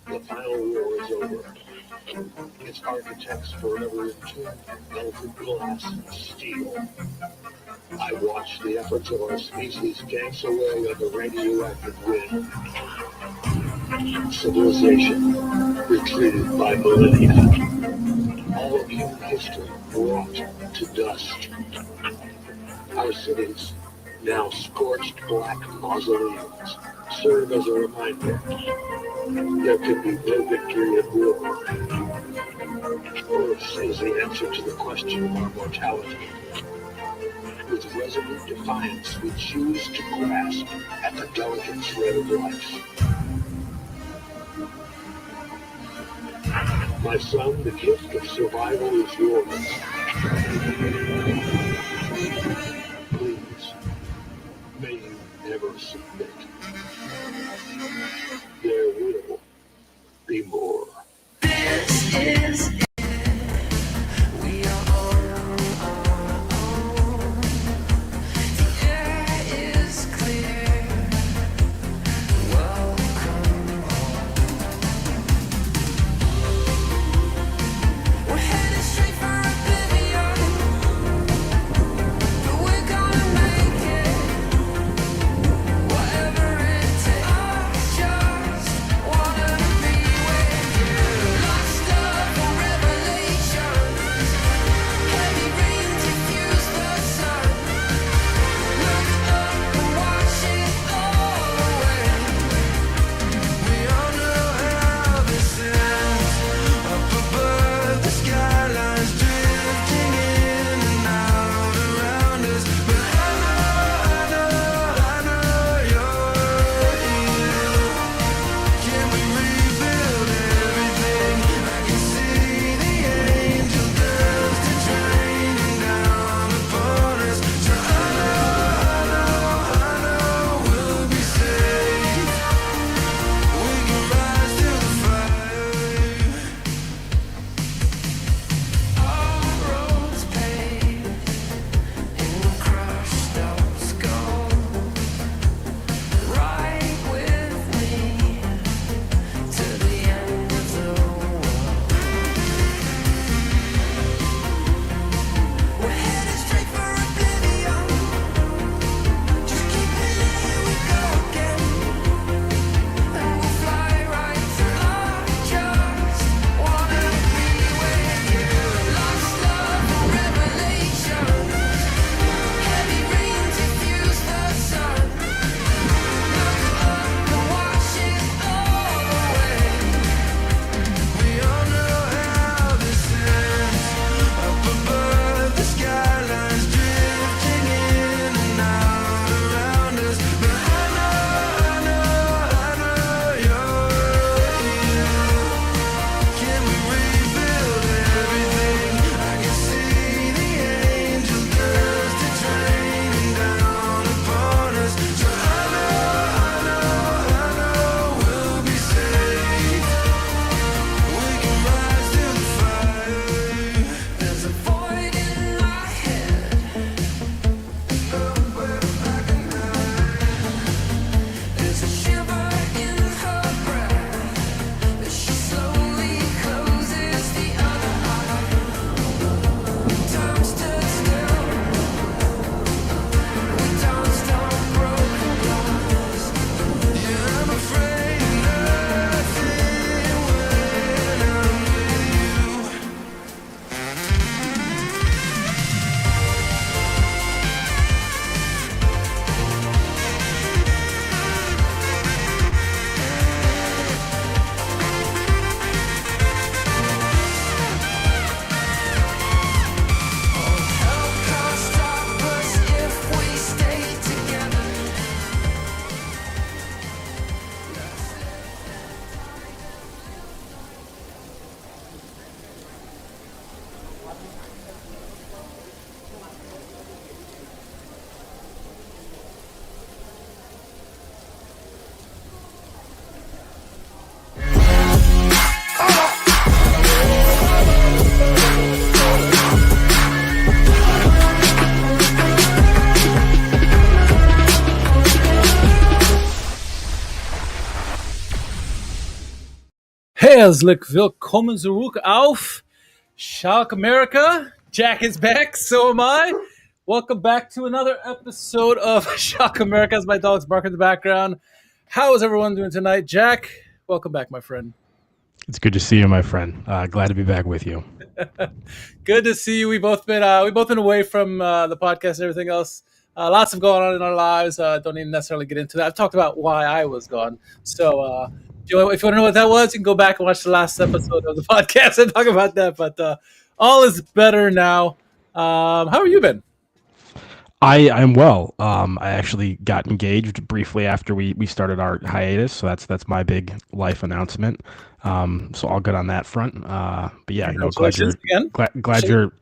The final war is over. Its architects forever entombed in melted glass and steel. I watched the efforts of our species dance away on the radioactive wind. Civilization retreated by millennia. All of human history brought to dust. Our cities, now scorched black mausoleums, serve as a reminder there can be no victory in war. Earth is the answer to the question of our mortality. With resolute defiance, we choose to grasp at the delicate thread of life. My son, the gift of survival is yours. Please, may you never submit. There will be more. This is we are on our own. The air is clear. Welcome home. We're headed straight for oblivion. Herzlich willkommen zurück auf Schalke America. Jack is back, so am I. Welcome back to another episode of Schalke America as my dog's barking in the background. How is everyone doing tonight? Jack, welcome back, my friend. It's good to see you, my friend. Glad to be back with you. Good to see you. We've both been away from the podcast and everything else. Lots have gone on in our lives. Don't even necessarily get into that. I've talked about why I was gone. So if you want to know what that was, you can go back and watch the last episode of the podcast and talk about that. But all is better now. How have you been? I'm well. I actually got engaged briefly after we started our hiatus, so that's my big life announcement. So all good on that front. But yeah, glad you're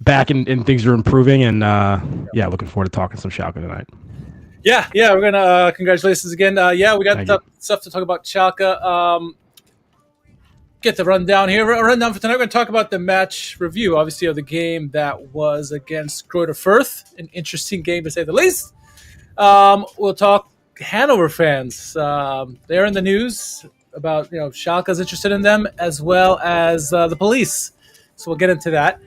back and things are improving, and yeah, looking forward to talking some Schalke tonight. Yeah, we're gonna congratulations again. We got stuff to talk about Schalke. Get the rundown here. Rundown for tonight. We're going to talk about the match review, obviously, of the game that was against Greuther Fürth. An interesting game, to say the least. We'll talk Hanover fans. They're in the news about, Schalke's interested in them, as well as the police. So we'll get into that.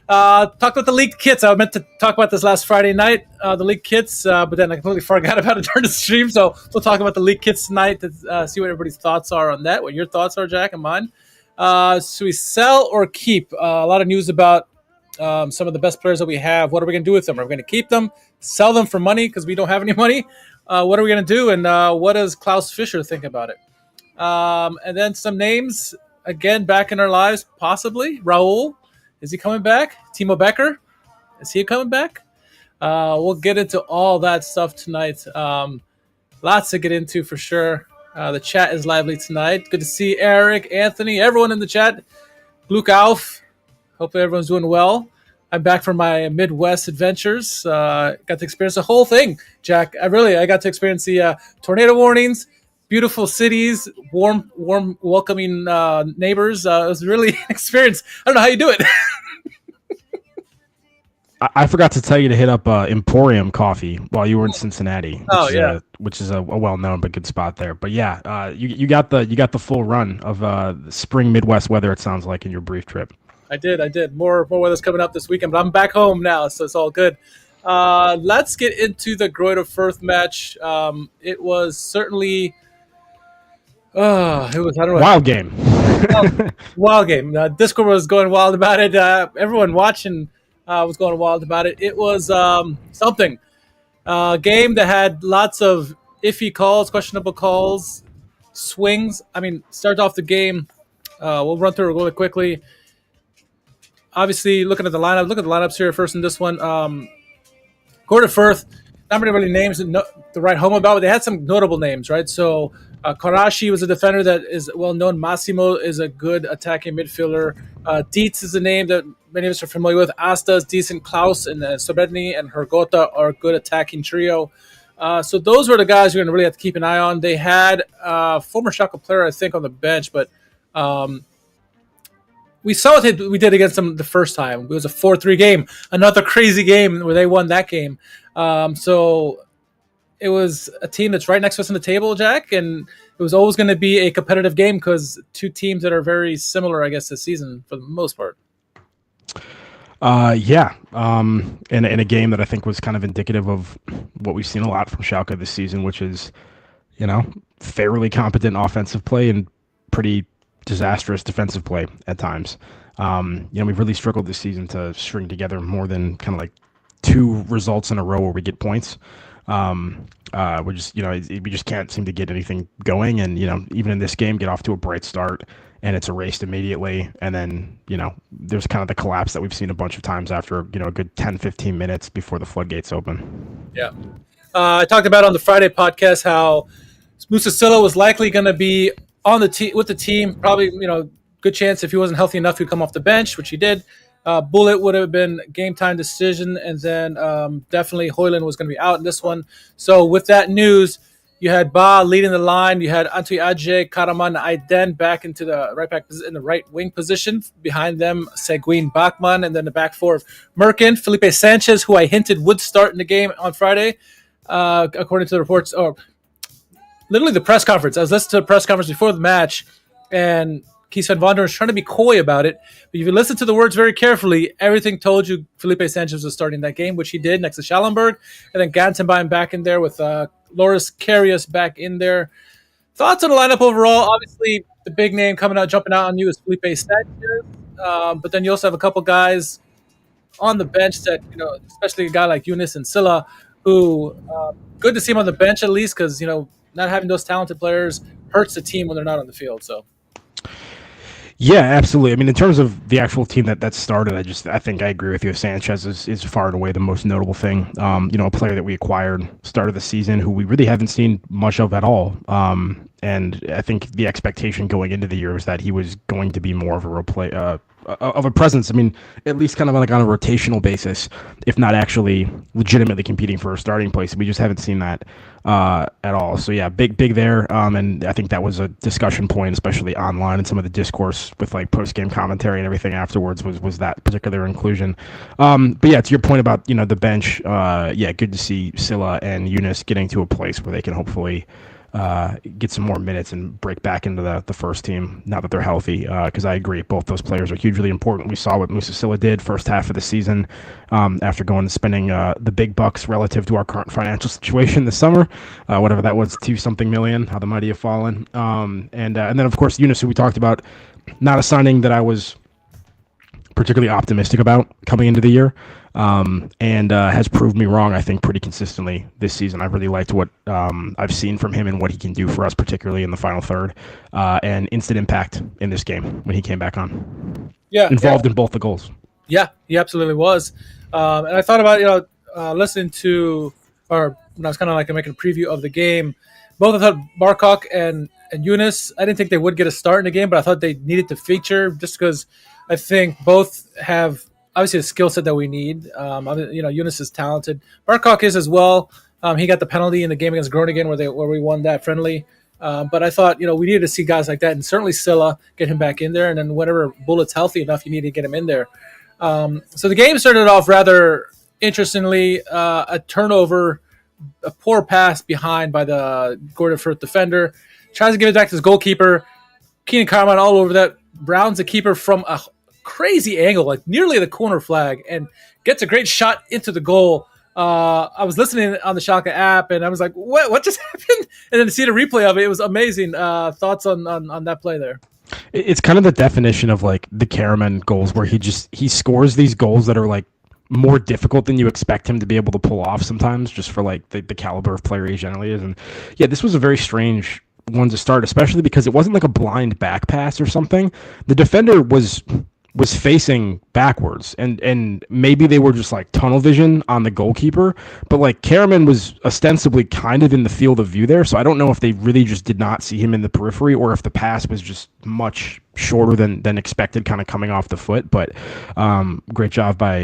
Talk about the leaked kits. I meant to talk about this last Friday night, the leaked kits, but then I completely forgot about it during the stream. So we'll talk about the leaked kits tonight to see what everybody's thoughts are on that, what your thoughts are, Jack, and mine. Should we sell or keep? A lot of news about some of the best players that we have. What are we going to do with them? Are we going to keep them, sell them for money because we don't have any money? What are we going to do? And what does Klaus Fischer think about it? And then some names, again, back in our lives, possibly. Raul, is he coming back? Timo Becker, is he coming back? We'll get into all that stuff tonight. Lots to get into for sure. The chat is lively tonight. Good to see Eric, Anthony, everyone in the chat. Glück auf. Hope everyone's doing well. I'm back from my Midwest adventures. Got to experience the whole thing, Jack. I got to experience the tornado warnings, beautiful cities, warm, welcoming neighbors. It was really an experience. I don't know how you do it. I forgot to tell you to hit up Emporium Coffee while you were in Cincinnati. Which is a well-known but good spot there. But yeah, you got the full run of spring Midwest weather. It sounds like in your brief trip. I did. More weather's coming up this weekend, but I'm back home now, so it's all good. Let's get into the Greuther Fürth match. It was certainly wild game. Wild game. Discord was going wild about it. Everyone watching was going wild about it. It was something. Game that had lots of iffy calls, questionable calls, swings. I mean, start off the game. We'll run through it really quickly. Obviously, looking at the lineup. Look at the lineups here first in this one. Greuther Fürth, not many really names to write home about, but they had some notable names, right? So Karashi was a defender that is well known. Massimo is a good attacking midfielder. Dietz is a name that many of us are familiar with. Asta is decent. Klaus and Sobredny and Hergota are a good attacking trio. So those were the guys you're going to really have to keep an eye on. They had a former Schalke player, I think, on the bench, but we saw what we did against them the first time. It was a 4-3 game, another crazy game where they won that game. So it was a team that's right next to us on the table, Jack, and it was always going to be a competitive game because two teams that are very similar, I guess, this season for the most part. In a game that I think was kind of indicative of what we've seen a lot from Schalke this season, which is, fairly competent offensive play and pretty disastrous defensive play at times. We've really struggled this season to string together more than kind of like two results in a row where we get points. We just can't seem to get anything going, and even in this game, get off to a bright start and it's erased immediately, and then there's kind of the collapse that we've seen a bunch of times after a good 10-15 minutes before the floodgates open. Yeah, I talked about on the Friday podcast how Musacilla was likely going to be on the with the team. Probably good chance if he wasn't healthy enough he'd come off the bench, which he did. Bullet would have been game time decision, and then definitely Højlund was going to be out in this one. So with that news, you had Ba leading the line. You had Antwi Ajay, Karaman, Aiden back into the right back in the right wing position. Behind them, Seguin, Bachmann, and then the back four of Merkin, Felipe Sanchez, who I hinted would start in the game on Friday, according to the reports. Or literally the press conference. I was listening to the press conference before the match, and Keith Van Vonderen was trying to be coy about it. But if you listen to the words very carefully, everything told you Felipe Sanchez was starting that game, which he did next to Schallenberg. And then Gantenbein back in there with Loris Karius back in there. Thoughts on the lineup overall? Obviously, the big name jumping out on you is Felipe Sanchez. But then you also have a couple guys on the bench that, especially a guy like Younes and Silla, who good to see him on the bench at least because, not having those talented players hurts the team when they're not on the field. So. Yeah, absolutely. I mean, in terms of the actual team that started, I think I agree with you. Sanchez is far and away the most notable thing. A player that we acquired start of the season who we really haven't seen much of at all. And I think the expectation going into the year was that he was going to be more of a presence. I mean, at least kind of like on a rotational basis, if not actually legitimately competing for a starting place. We just haven't seen that at all. So yeah, big there. And I think that was a discussion point, especially online and some of the discourse with like post game commentary and everything afterwards was that particular inclusion. But yeah, to your point about the bench, good to see Silla and Younes getting to a place where they can hopefully get some more minutes and break back into the first team now that they're healthy, because I agree both those players are hugely important. We saw what Musa Silla did first half of the season after going and spending the big bucks relative to our current financial situation this summer, whatever that was, 2-something million, how the mighty have fallen. And then of course Younes, who we talked about, not a signing that I was particularly optimistic about coming into the year, and has proved me wrong, I think, pretty consistently this season. I've really liked what I've seen from him and what he can do for us, particularly in the final third, and instant impact in this game when he came back on. Yeah, involved in both the goals. Yeah, he absolutely was. And I thought about listening to, or when I was kind of like making a preview of the game, both I thought Barkok and Younes, I didn't think they would get a start in the game, but I thought they needed to feature just because I think both have obviously a skill set that we need. Younes is talented. Barkok is as well. He got the penalty in the game against Groningen where we won that friendly. But I thought, we needed to see guys like that, and certainly Silla, get him back in there. And then whenever Bullett's healthy enough, you need to get him in there. So the game started off rather interestingly. A turnover, a poor pass behind by the Gordon Firth defender. Tries to give it back to his goalkeeper. Keenan Carmine all over that. Brown's the keeper from a crazy angle, like nearly the corner flag, and gets a great shot into the goal. I was listening on the Schalke app, and I was like, what just happened? And then to see the replay of it, it was amazing. Thoughts on that play there? It's kind of the definition of like the Karaman goals, where he scores these goals that are like more difficult than you expect him to be able to pull off sometimes, just for like the caliber of player he generally is. And yeah, this was a very strange one to start, especially because it wasn't like a blind back pass or something. The defender was facing backwards, and maybe they were just like tunnel vision on the goalkeeper, but like Karaman was ostensibly kind of in the field of view there, so I don't know if they really just did not see him in the periphery or if the pass was just much shorter than expected, kind of coming off the foot. But great job by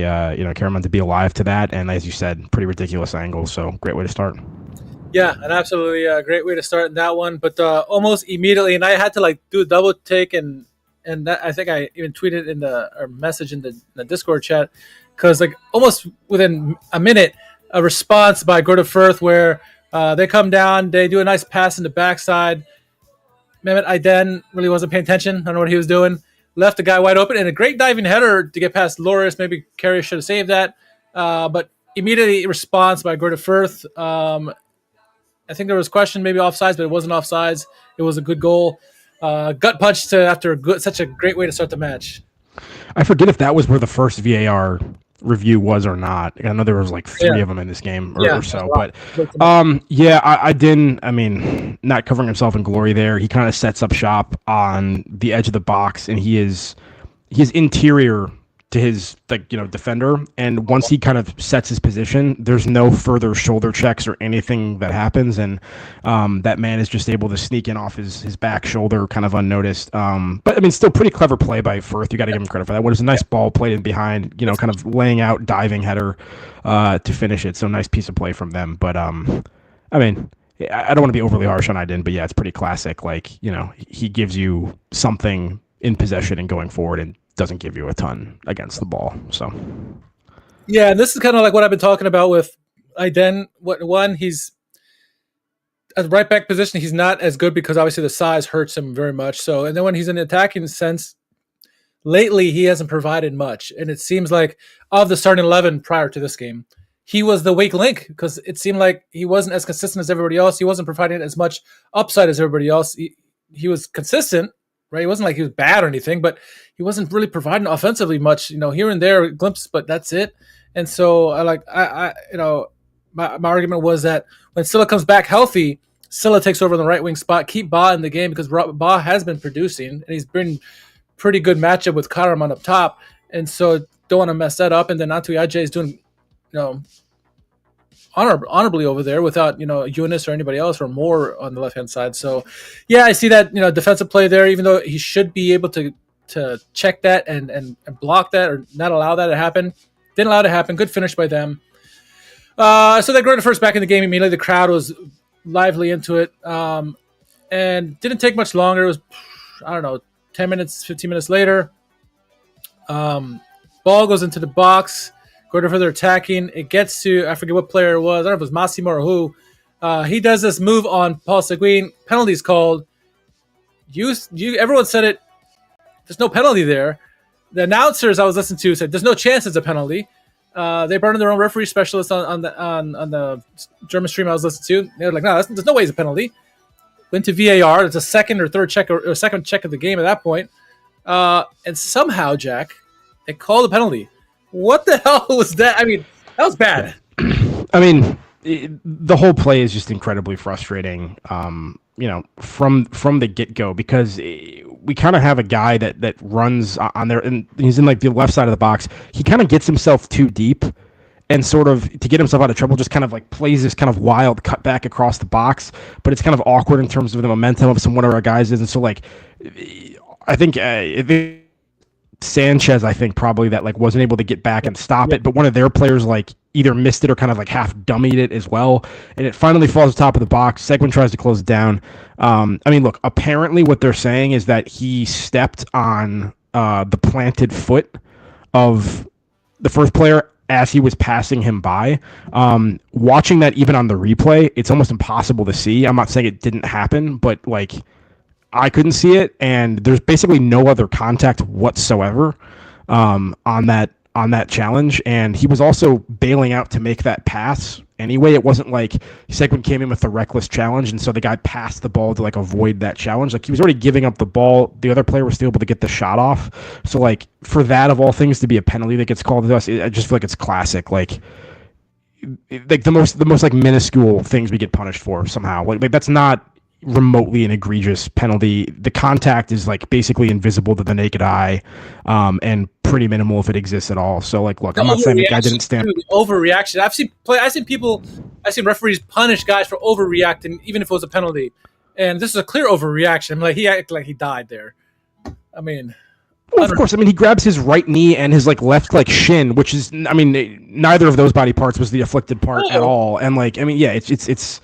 Karaman to be alive to that, and as you said, pretty ridiculous angle, so great way to start. Yeah, an absolutely great way to start in that one. But almost immediately, and I had to like do a double take, and that, I think I even tweeted in or message in the Discord chat, because like almost within a minute, a response by Gordon Firth where they come down, they do a nice pass in the backside. Mehmet Aydin really wasn't paying attention. I don't know what he was doing. Left the guy wide open, and a great diving header to get past Loris. Maybe Carrier should have saved that. But immediately response by Gordon Firth. I think there was a question, maybe offsides, but it wasn't offsides. It was a good goal. Gut punch after such a great way to start the match. I forget if that was where the first VAR review was or not. I know there was like three of them in this game or so. But I didn't. I mean, not covering himself in glory there. He kind of sets up shop on the edge of the box, and he is interior to his defender, and once he kind of sets his position, there's no further shoulder checks or anything that happens, and that man is just able to sneak in off his back shoulder kind of unnoticed. But I mean, still pretty clever play by Firth. You got to give him credit for that. What is a nice ball played in behind, kind of laying out, diving header to finish it. So nice piece of play from them. But I mean, I don't want to be overly harsh on Aydin, but yeah, it's pretty classic. Like, he gives you something in possession and going forward, and doesn't give you a ton against the ball. So yeah, and this is kind of like what I've been talking about with Aydin. He's at the right back position, he's not as good because obviously the size hurts him very much. So, and then when he's in the attacking sense, lately he hasn't provided much. And it seems like of the starting 11 prior to this game, he was the weak link because it seemed like he wasn't as consistent as everybody else. He wasn't providing as much upside as everybody else. He was consistent, right? It wasn't like he was bad or anything, but he wasn't really providing offensively much, here and there glimpses, but that's it. And so my argument was that when Silla comes back healthy, Silla takes over the right wing spot, keep Ba in the game because Ba has been producing and he's been pretty good matchup with Karaman up top. And so don't want to mess that up. And then Antu Ajay is doing, honorably over there without, Eunice or anybody else or more on the left-hand side. So, yeah, I see that, defensive play there, even though he should be able to check that and block that or not allow that to happen. Didn't allow it to happen. Good finish by them. So they Greuther first back in the game immediately. The crowd was lively into it. And didn't take much longer. It was, 10 minutes, 15 minutes later. Ball goes into the box. Greuther further attacking. It gets to, I forget what player it was. I don't know if it was Massimo or who. He does this move on Paul Seguin. Penalty's called. Everyone said it. There's no penalty there. The announcers I was listening to said there's no chance it's a penalty. They brought in their own referee specialist on the German stream I was listening to. They were like, no, there's no way it's a penalty. Went to VAR. It's a second or third check or second check of the game at that point. And somehow, Jack, they called a penalty. What the hell was that? I mean, that was bad. I mean, the whole play is just incredibly frustrating, from the get-go because we kind of have a guy that runs on there, and he's in like the left side of the box. He kind of gets himself too deep and sort of, to get himself out of trouble, just kind of like plays this kind of wild cut back across the box, but it's kind of awkward in terms of the momentum of one of our guys is. And so, like, I think Sanchez, probably that like wasn't able to get back and stop it, but one of their players like either missed it or kind of like half dummied it as well, and it finally falls top of the box. Seguin tries to close it down. Look, apparently what they're saying is that he stepped on the planted foot of the first player as he was passing him by. Watching that even on the replay, it's almost impossible to see. I'm not saying it didn't happen, but like, I couldn't see it, and there's basically no other contact whatsoever on that challenge. And he was also bailing out to make that pass anyway. It wasn't like Seguin came in with a reckless challenge, and so the guy passed the ball to like avoid that challenge. Like, he was already giving up the ball. The other player was still able to get the shot off. So like, for that of all things to be a penalty that gets called to us, I just feel like it's classic. Like the most like minuscule things we get punished for somehow. Like that's not remotely an egregious penalty. The contact is like basically invisible to the naked eye, and pretty minimal if it exists at all. So like, look, I'm not saying the guy didn't stand. Overreaction. I've seen referees punish guys for overreacting, even if it was a penalty. And this is a clear overreaction. I mean, like, he acted like he died there. I mean, well, of course. I mean, he grabs his right knee and his like left like shin, which is, I mean, neither of those body parts was the afflicted part at all. And like, I mean, yeah, it's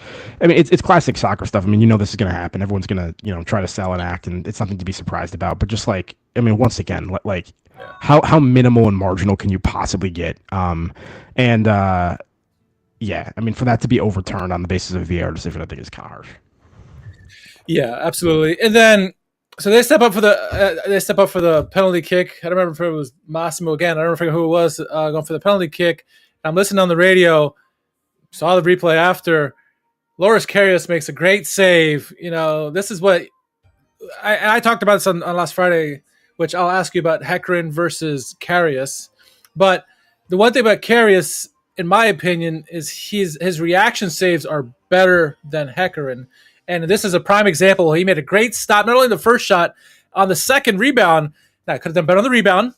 classic soccer stuff. I mean, this is gonna happen. Everyone's gonna try to sell an act, and it's nothing to be surprised about. But just like, I mean, once again, like, how minimal and marginal can you possibly get? Yeah, I mean, for that to be overturned on the basis of a VAR decision, I think is kind of harsh. Yeah, absolutely. And then, so they step up for the penalty kick. I don't remember if it was Massimo again. I don't remember who it was going for the penalty kick. I'm listening on the radio, saw the replay after. Loris Karius makes a great save. This is what I talked about this on last Friday, which I'll ask you about Hecarin versus Karius. But the one thing about Karius, in my opinion, is his reaction saves are better than Hecarin. And this is a prime example. He made a great stop, not only the first shot, on the second rebound. Now, could have done better on the rebound,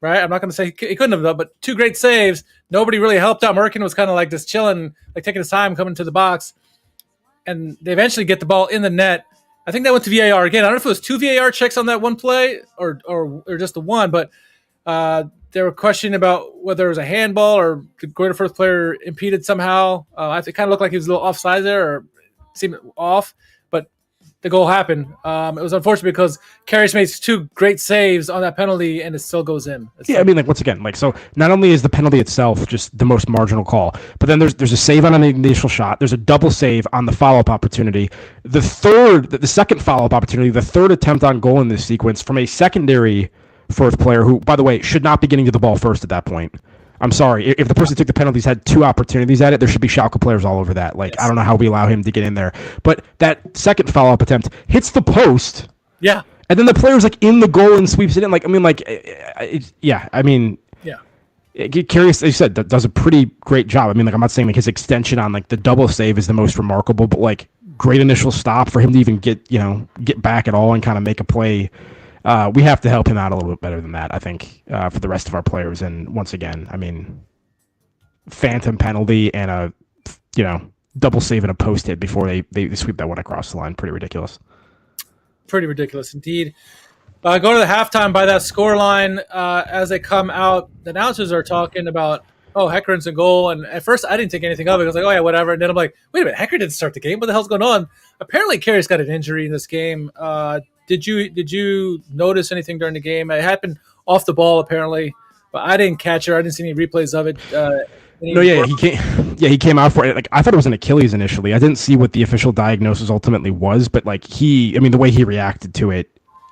right? I'm not going to say he couldn't have done, but two great saves. Nobody really helped out. Merkin was kind of like just chilling, like taking his time coming to the box. And they eventually get the ball in the net. I think that went to VAR again. I don't know if it was two VAR checks on that one play or just the one, but they were questioning about whether it was a handball or the Greuther first player impeded somehow. It kind of looked like he was a little offside there, or seemed off, but the goal happened. It was unfortunate because Karius makes 2 great saves on that penalty, and it still goes in. I mean, like once again, like so. Not only is the penalty itself just the most marginal call, but then there's a save on an initial shot. There's a double save on the follow-up opportunity. The second follow-up opportunity, the third attempt on goal in this sequence from a secondary fourth player who, by the way, should not be getting to the ball first at that point. I'm sorry. If the person who took the penalties had 2 opportunities at it, there should be Schalke players all over that. Like, yes. I don't know how we allow him to get in there. But that second follow-up attempt hits the post. Yeah. And then the player's like in the goal and sweeps it in. Like, I mean, like, yeah. Karius, as you said, does a pretty great job. I mean, like, I'm not saying like his extension on like the double save is the most remarkable, but like great initial stop for him to even get back at all and kind of make a play. We have to help him out a little bit better than that, I think, for the rest of our players. And once again, I mean, phantom penalty and a, double save and a post hit before they sweep that one across the line. Pretty ridiculous. Pretty ridiculous indeed. Go to the halftime by that score line. As they come out, the announcers are talking about, Hekkeren's in goal. And at first, I didn't think anything of it. I was like, oh, yeah, whatever. And then I'm like, wait a minute, Hekker didn't start the game. What the hell's going on? Apparently, Karius got an injury in this game. Did you notice anything during the game? It happened off the ball apparently, but I didn't catch it. I didn't see any replays of it. He came out for it. Like I thought it was an Achilles initially. I didn't see what the official diagnosis ultimately was, but like the way he reacted to it,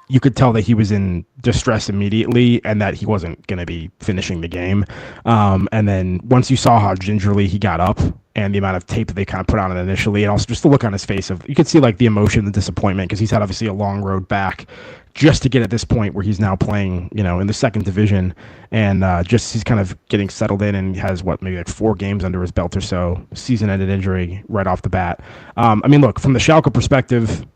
you could tell that he was in distress immediately and that he wasn't going to be finishing the game. And then once you saw how gingerly he got up and the amount of tape that they kind of put on it initially, and also just the look on his face you could see like the emotion, the disappointment, because he's had obviously a long road back just to get at this point where he's now playing, in the second division, and he's kind of getting settled in and has maybe like 4 games under his belt or so, season-ended injury right off the bat. I mean, look, from the Schalke perspective,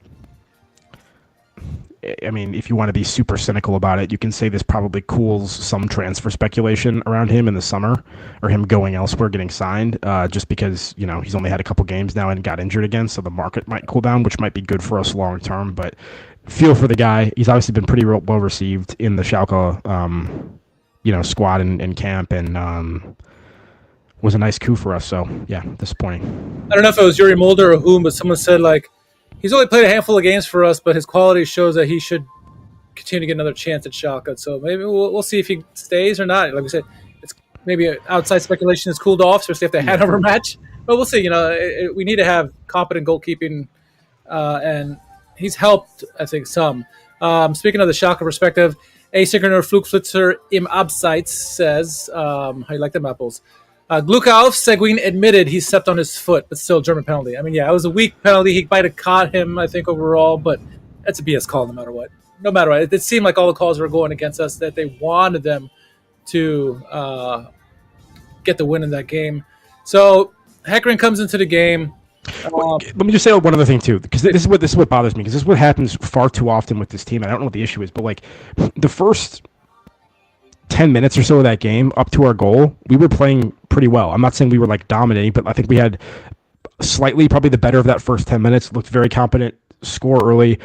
I mean, if you want to be super cynical about it, you can say this probably cools some transfer speculation around him in the summer, or him going elsewhere, getting signed, just because, he's only had a couple games now and got injured again, so the market might cool down, which might be good for us long term. But feel for the guy. He's obviously been pretty well received in the Schalke, squad and camp, and was a nice coup for us. So, yeah, disappointing. I don't know if it was Yuri Mulder or whom, but someone said, like, he's only played a handful of games for us, but his quality shows that he should continue to get another chance at Schalke. So maybe we'll see if he stays or not. Like we said, it's maybe outside speculation has cooled off, especially after the Hanover match. But we'll see. We need to have competent goalkeeping, and he's helped, I think, some. Speaking of the Schalke perspective, Asynchronous Flugflitzer im Abseits says, how you like them apples? Glukauf Seguin admitted he stepped on his foot, but still German penalty. I mean, yeah, it was a weak penalty. He might have caught him, I think, overall, but that's a BS call no matter what. No matter what. It seemed like all the calls were going against us, that they wanted them to get the win in that game. So Hekkeren comes into the game. Let me just say one other thing too, because this is what bothers me, because this is what happens far too often with this team. I don't know what the issue is, but like the first 10 minutes or so of that game up to our goal, we were playing pretty well. I'm not saying we were like dominating, but I think we had slightly probably the better of that first 10 minutes, looked very competent, score early.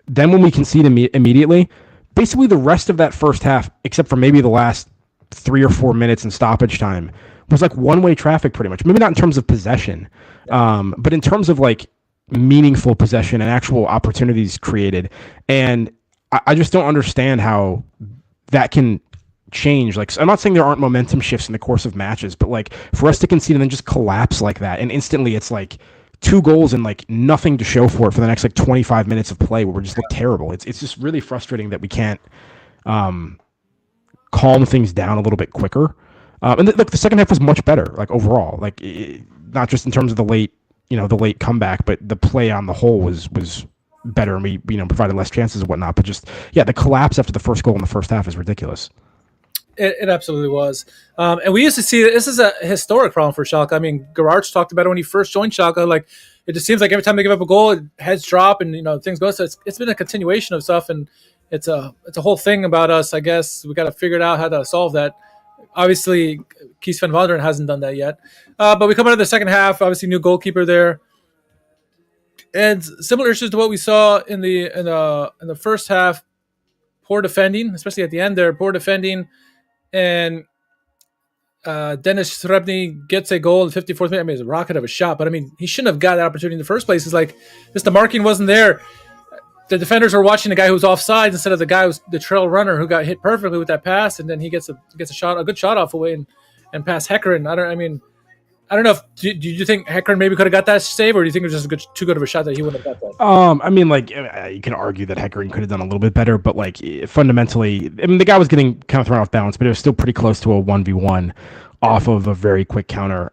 Then when we concede immediately, basically the rest of that first half, except for maybe the last 3 or 4 minutes in stoppage time, was like one-way traffic pretty much. Maybe not in terms of possession, but in terms of like meaningful possession and actual opportunities created. And I just don't understand how that can change. Like, I'm not saying there aren't momentum shifts in the course of matches, but like for us to concede and then just collapse like that, and instantly it's like 2 goals and like nothing to show for it for the next like 25 minutes of play, where we just look terrible. It's just really frustrating that we can't calm things down a little bit quicker. And the second half was much better, like overall, like not just in terms of the late comeback, but the play on the whole was better, and we provided less chances and whatnot. But just the collapse after the first goal in the first half is ridiculous. It absolutely was. And we used to see that this is a historic problem for Schalke. I mean, Gerards talked about it when he first joined Schalke. Like, it just seems like every time they give up a goal, heads drop and, things go. So it's been a continuation of stuff, and it's a whole thing about us, I guess. We got to figure out how to solve that. Obviously, Kies van Wanderen hasn't done that yet. But we come out of the second half, obviously new goalkeeper there. And similar issues to what we saw in the first half. Poor defending, especially at the end there, poor defending. And Dennis Srebny gets a goal in the 54th minute. I mean, it's a rocket of a shot, but I mean, he shouldn't have got that opportunity in the first place. It's like, just the marking wasn't there. the defenders are watching the guy who's offside instead of the guy who's the trail runner who got hit perfectly with that pass, and then he gets a good shot off away and past Hecarin. I don't know if do you think Hecarin maybe could have got that save, or do you think it was just too good of a shot that he wouldn't have got that? I mean, like, you can argue that Hecarin could have done a little bit better, but like fundamentally, I mean, the guy was getting kind of thrown off balance, but it was still pretty close to a 1v1 off of a very quick counter.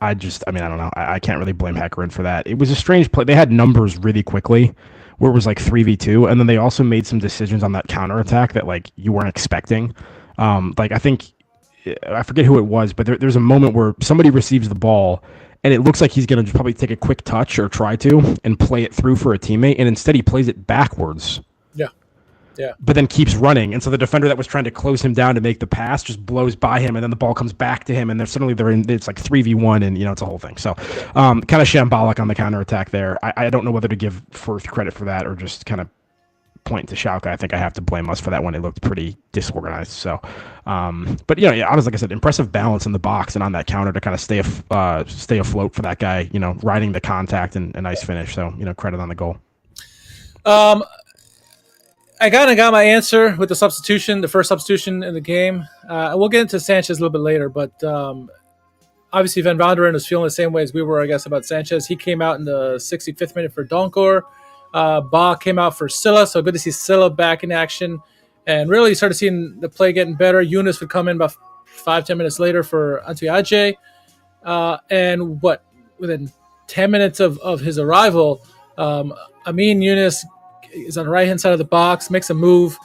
I don't know. I can't really blame Hecarin for that. It was a strange play. They had numbers really quickly where it was like 3v2, and then they also made some decisions on that counter attack that like you weren't expecting. I forget who it was, but there's a moment where somebody receives the ball and it looks like he's going to probably take a quick touch or try to and play it through for a teammate, and instead he plays it backwards. Yeah. But then keeps running, and so the defender that was trying to close him down to make the pass just blows by him, and then the ball comes back to him, and then suddenly it's like 3v1, and it's a whole thing. So kind of shambolic on the counter attack there. I don't know whether to give Firth credit for that or just kind of point to Schalke. I think I have to blame us for that one. It looked pretty disorganized. So, but honestly, like I said, impressive balance in the box and on that counter to kind of stay afloat for that guy. Riding the contact and a nice finish. So credit on the goal. I got my answer with the first substitution in the game. We'll get into Sanchez a little bit later, but obviously Van Wanderen was feeling the same way as we were, I guess, about Sanchez. He came out in the 65th minute for Donkor. Ba came out for Silla, so good to see Silla back in action. And really started seeing the play getting better. Younes would come in about 5-10 minutes later for Antuyaje. And within 10 minutes of his arrival, Amin Younes is on the right-hand side of the box, makes a move.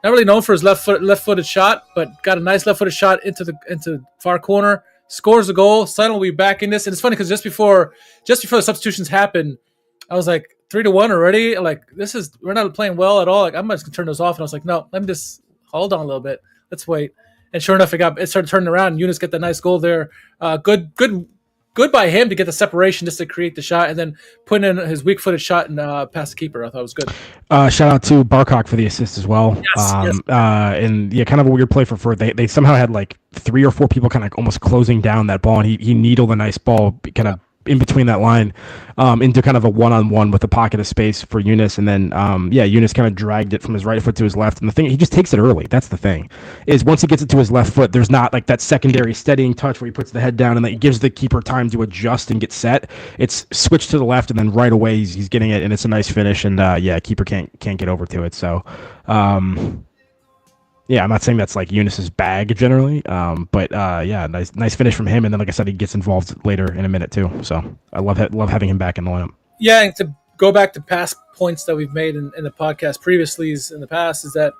Not really known for his left-footed shot, but got a nice left-footed shot into the far corner. Scores a goal. Suddenly we're back in this. And it's funny because just before the substitutions happened, I was like, 3-1 already? Like, we're not playing well at all. Like, I'm just going to turn this off. And I was like, no, let me just hold on a little bit. Let's wait. And sure enough, it started turning around. Younes get the nice goal there. Good by him to get the separation just to create the shot, and then putting in his weak-footed shot and past the keeper. I thought it was good. Shout out to Barcock for the assist as well. Yes. And yeah, kind of a weird play for Firth. They somehow had like 3 or 4 people kind of almost closing down that ball, and he needled a nice ball kind of in between that line into kind of a one-on-one with a pocket of space for Younes, and then Younes kind of dragged it from his right foot to his left, and the thing, he just takes it early. That's the thing, is once he gets it to his left foot, there's not like that secondary steadying touch where he puts the head down and that gives the keeper time to adjust and get set. It's switched to the left, and then right away he's getting it, and it's a nice finish, and keeper can't get over to it. So I'm not saying that's like Younes's bag generally, but nice finish from him. And then, like I said, he gets involved later in a minute too. So I love having him back in the lineup. Yeah, and to go back to past points that we've made in the podcast previously in the past is that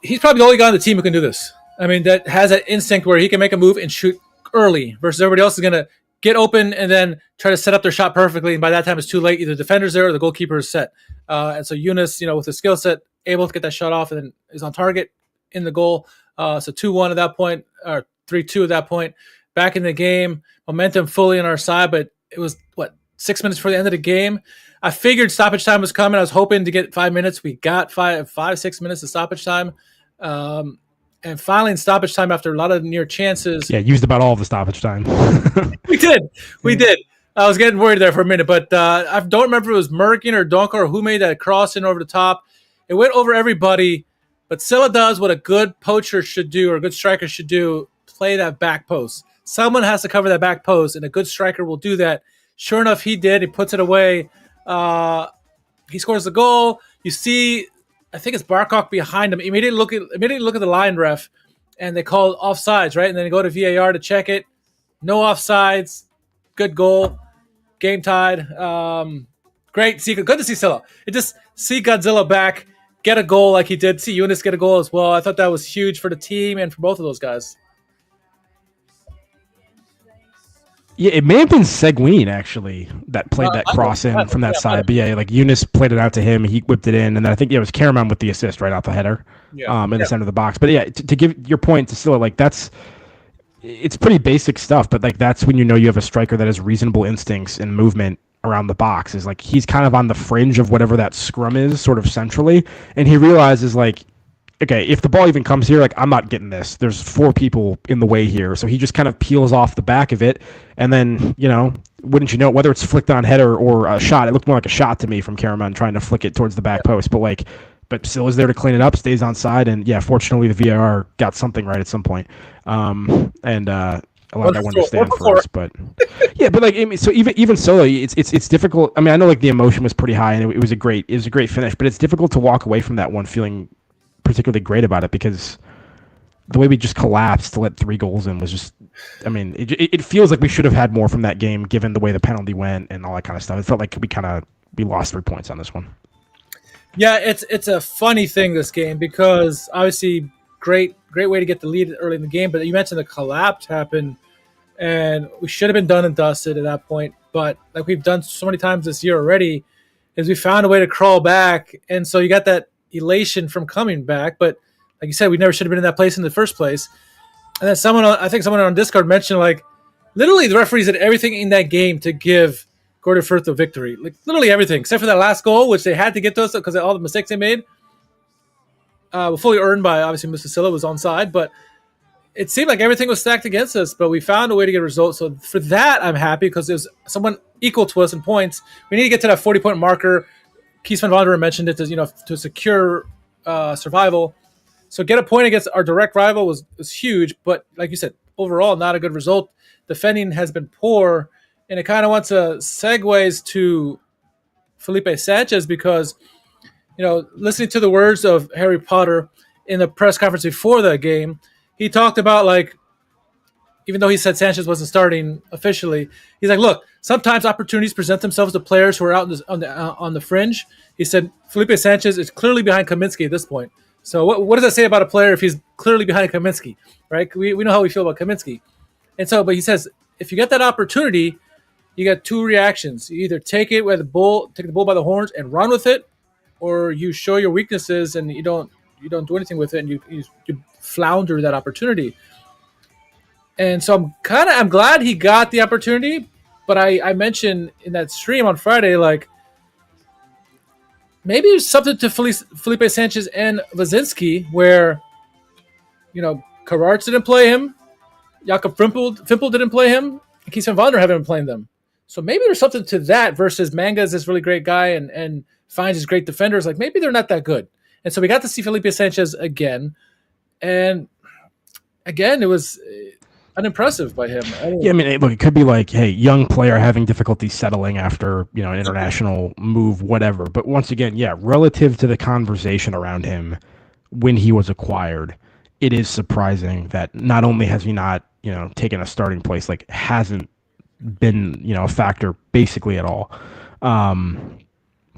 he's probably the only guy on the team who can do this. I mean, that has that instinct where he can make a move and shoot early versus everybody else is going to get open and then try to set up their shot perfectly. And by that time, it's too late. Either the defender's there or the goalkeeper is set. And so Younes, with his skill set, able to get that shot off and then is on target in the goal. So 2-1 at that point, or 3-2 at that point. Back in the game, momentum fully on our side, but it was, 6 minutes before the end of the game? I figured stoppage time was coming. I was hoping to get 5 minutes. We got 6 minutes of stoppage time. And finally in stoppage time, after a lot of near chances. Yeah, used about all of the stoppage time. We did. I was getting worried there for a minute, but I don't remember if it was Merkin or Donkor or who made that crossing over the top. It went over everybody, but Silla does what a good poacher should do or a good striker should do, play that back post. Someone has to cover that back post, and a good striker will do that. Sure enough, he did. He puts it away. He scores the goal. You see, I think it's Barcock behind him. Immediately look at the line ref, and they call offsides, right? And then they go to VAR to check it. No offsides. Good goal. Game tied. Great. Good to see Silla. See Godzilla back, get a goal like he did. See Younes get a goal as well. I thought that was huge for the team and for both of those guys. Yeah, it may have been Seguin actually that played that cross in from that side. But yeah, like Younes played it out to him. He whipped it in, and then I think it was Karaman with the assist right out the header in the center of the box. But yeah, to give your point to Silla, like it's pretty basic stuff, but like that's when you know you have a striker that has reasonable instincts and movement around the box. Is like he's kind of on the fringe of whatever that scrum is, sort of centrally, and he realizes like okay, if the ball even comes here, like, I'm not getting this. There's 4 people in the way here. So he just kind of peels off the back of it. And then, wouldn't you know, whether it's flicked on header or a shot, it looked more like a shot to me from Karaman trying to flick it towards the back post. But still is there to clean it up, stays on side. And yeah, fortunately the VAR got something right at some point. Allowed that one to stand for us, but yeah, but like, I mean, so even so, it's difficult. I mean, I know like the emotion was pretty high and it was a great finish, but it's difficult to walk away from that one feeling particularly great about it because the way we just collapsed to let 3 goals in was just, I mean, it feels like we should have had more from that game given the way the penalty went and all that kind of stuff. It felt like we lost 3 points on this one. Yeah, it's a funny thing, this game, because obviously great way to get the lead early in the game, but you mentioned the collapse happened and we should have been done and dusted at that point. But like we've done so many times this year already, is we found a way to crawl back. And so you got that elation from coming back. But like you said, we never should have been in that place in the first place. And then someone on Discord mentioned, like, literally the referees did everything in that game to give Gordon Firth the victory. Like, literally everything, except for that last goal, which they had to get to us because of all the mistakes they made. Fully earned by, obviously, Musacilla was onside, but it seemed like everything was stacked against us, but we found a way to get a result. So for that, I'm happy because there's someone equal to us in points. We need to get to that 40-point marker. Kies van Wanderen mentioned it to secure survival. So get a point against our direct rival was huge, but like you said, overall, not a good result. Defending has been poor, and it kind of wants to segues to Felipe Sanchez because, listening to the words of Harry Potter in the press conference before the game, he talked about, like, even though he said Sanchez wasn't starting officially, he's like, look, sometimes opportunities present themselves to players who are out on the fringe. He said Felipe Sanchez is clearly behind Kaminsky at this point. So what does that say about a player if he's clearly behind Kaminsky, right? We know how we feel about Kaminsky. And so, but he says, if you get that opportunity, you got 2 reactions. You either take the bull by the horns and run with it, or you show your weaknesses and you don't do anything with it, and you flounder that opportunity. And so I'm glad he got the opportunity, but I mentioned in that stream on Friday, like, maybe it's something to Felipe Sanchez and Wazinski where, Kararts didn't play him, Jakob Fimpel didn't play him, and Kies van Wanderen haven't been playing them. So maybe there's something to that versus Manga is this really great guy and Fines is great defenders. Like, maybe they're not that good. And so we got to see Felipe Sanchez again. And again, it was unimpressive by him. Yeah, I mean, look, it could be like, hey, young player having difficulty settling after, an international move, whatever. But once again, yeah, relative to the conversation around him when he was acquired, it is surprising that not only has he not, taken a starting place, like, hasn't been, a factor basically at all.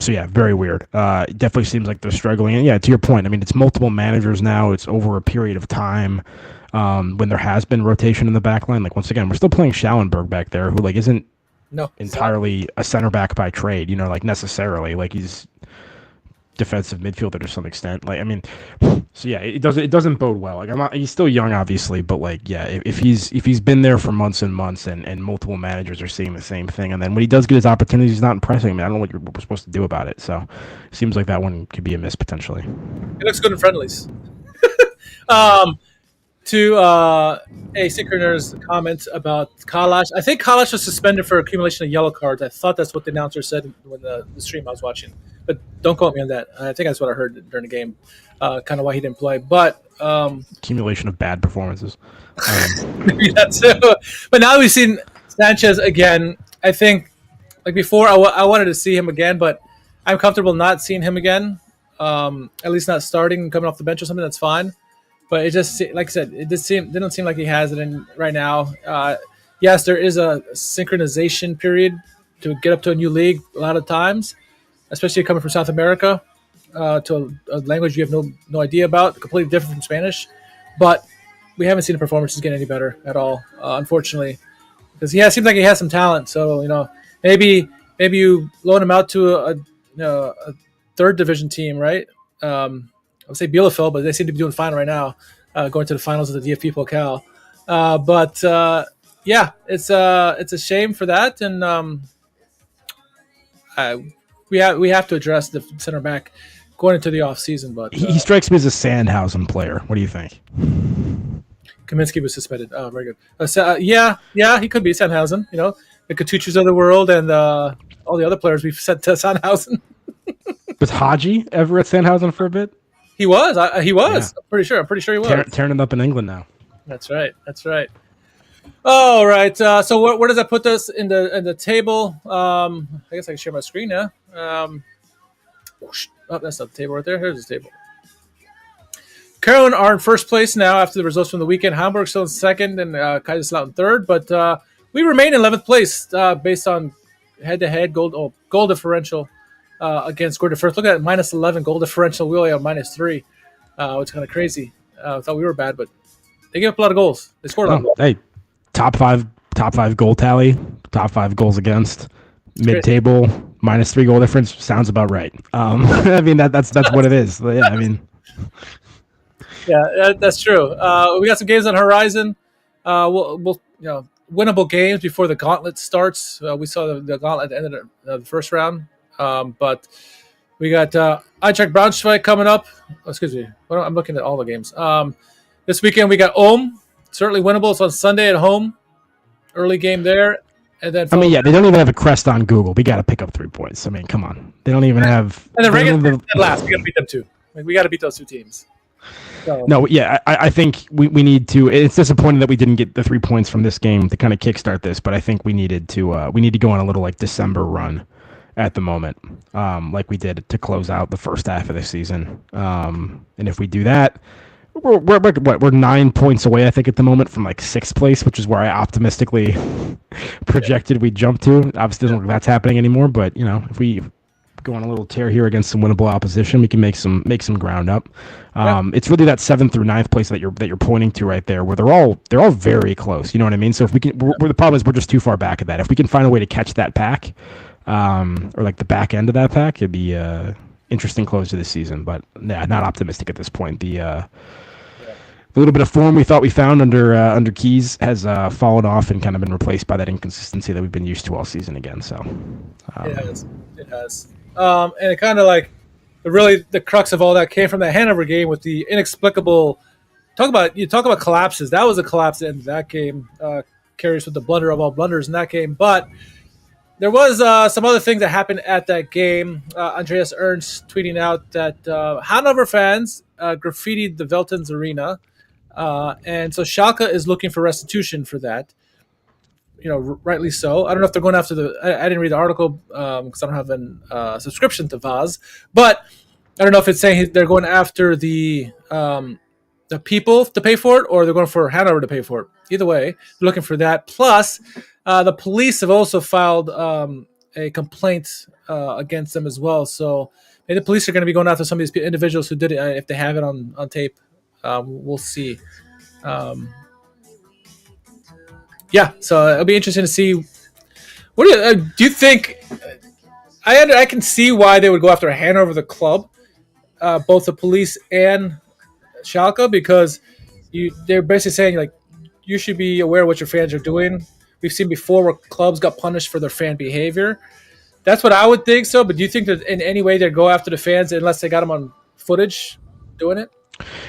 So yeah, very weird. It definitely seems like they're struggling. And yeah, to your point, I mean, it's multiple managers now. It's over a period of time when there has been rotation in the back line. Like, once again, we're still playing Schallenberg back there, who, like, isn't entirely a center back by trade, like, necessarily. Like, he's defensive midfielder to some extent. Like, I mean, so yeah, it doesn't bode well. Like, he's still young, obviously, but like, yeah, if he's been there for months and months and multiple managers are seeing the same thing, and then when he does get his opportunities, he's not impressing. I mean, I don't know what we're supposed to do about it. So it seems like that one could be a miss potentially. It looks good in friendlies. To Asynchronous comments about Kalash. I think Kalash was suspended for accumulation of yellow cards. I thought that's what the announcer said when the stream I was watching. But don't quote me on that. I think that's what I heard during the game, kind of why he didn't play. But accumulation of bad performances. Maybe that too. But now we've seen Sanchez again. I think, like before, I wanted to see him again, but I'm comfortable not seeing him again. At least not starting, coming off the bench or something. That's fine. But it just, like I said, it didn't seem like he has it in right now. Yes, there is a synchronization period to get up to a new league a lot of times, especially coming from South America to a language you have no idea about, completely different from Spanish. But we haven't seen the performances get any better at all, unfortunately, because seems like he has some talent. So maybe you loan him out to a third division team, right? I would say Bielefeld, but they seem to be doing fine right now, going to the finals of the DFB Pokal. Yeah, it's a shame for that, and we have to address the center back going into the off season. But He strikes me as a Sandhausen player. What do you think? Kaminsky was suspended. Oh, very good. Yeah, he could be Sandhausen. You know, the Katuchus of the world and all the other players we've sent to Sandhausen. Was Haji ever at Sandhausen for a bit? He was. He was. Yeah. I'm pretty sure he was. Tearing it up in England now. That's right. All right. So where does that put us in the table? I guess I can share my screen now. That's not the table right there. Here's the table. Carolyn are in first place now after the results from the weekend. Hamburg still in second and Kaiserslautern third. But we remain in 11th place based on head-to-head goal differential against Gordon Firth. Look at that, minus 11 goal differential. We only have minus 3, which is kind of crazy. I thought we were bad, but they gave up a lot of goals. They scored a lot of goals. Hey, top five goal tally, top 5 goals against, mid-table, minus 3 goal difference. Sounds about right. I mean, that's what it is. Yeah, I mean... Yeah, that's true. We got some games on the horizon. We'll winnable games before the gauntlet starts. We saw the gauntlet at the end of the first round, but we got Eintracht Braunschweig coming up. Oh, excuse me, I'm looking at all the games. This weekend we got Ulm, certainly winnable. It's on Sunday at home. Early game there, and then they don't even have a crest on Google. We got to pick up 3 points. I mean, come on, they don't even have. And then regular last, we got to beat them too. We got to beat those 2 teams. So. No, yeah, I think we need to. It's disappointing that we didn't get the 3 points from this game to kind of kickstart this, but I think we need to go on a little December run at the moment, like we did to close out the first half of the season. And if we do that, we're 9 points away, I think, at the moment from 6th place, which is where I optimistically projected we'd jump to. Obviously, doesn't look like that's happening anymore, but if we go on a little tear here against some winnable opposition, we can make some ground up. It's really that 7th through 9th place that you're pointing to right there, where they're all very close. You know what I mean? So if we can, the problem is we're just too far back at that. If we can find a way to catch that pack, or the back end of that pack, it'd be interesting close to the season. But yeah, not optimistic at this point. The little bit of form we thought we found under Keys has fallen off and kind of been replaced by that inconsistency that we've been used to all season again. So it has. And it kind of really the crux of all that came from that Hanover game with the inexplicable. Talk about collapses. That was a collapse in that game. Carries with the blunder of all blunders in that game. But there was some other things that happened at that game. Andreas Ernst tweeting out that Hanover fans graffitied the Veltins Arena, and so Schalke is looking for restitution for that. Rightly so. I don't know if they're going after I didn't read the article because I don't have a subscription to Vaz, but I don't know if it's saying they're going after the people to pay for it or they're going for Hanover to pay for it. Either way, they're looking for that. Plus, the police have also filed a complaint against them as well. So maybe the police are going to be going after some of these individuals who did it if they have it on tape. We'll see. Yeah, so it'll be interesting to see. What do you think? I can see why they would go after Hanover, the club, both the police and Schalke, because they're basically saying you should be aware of what your fans are doing. We've seen before where clubs got punished for their fan behavior. That's what I would think so. But do you think that in any way they'd go after the fans unless they got them on footage doing it?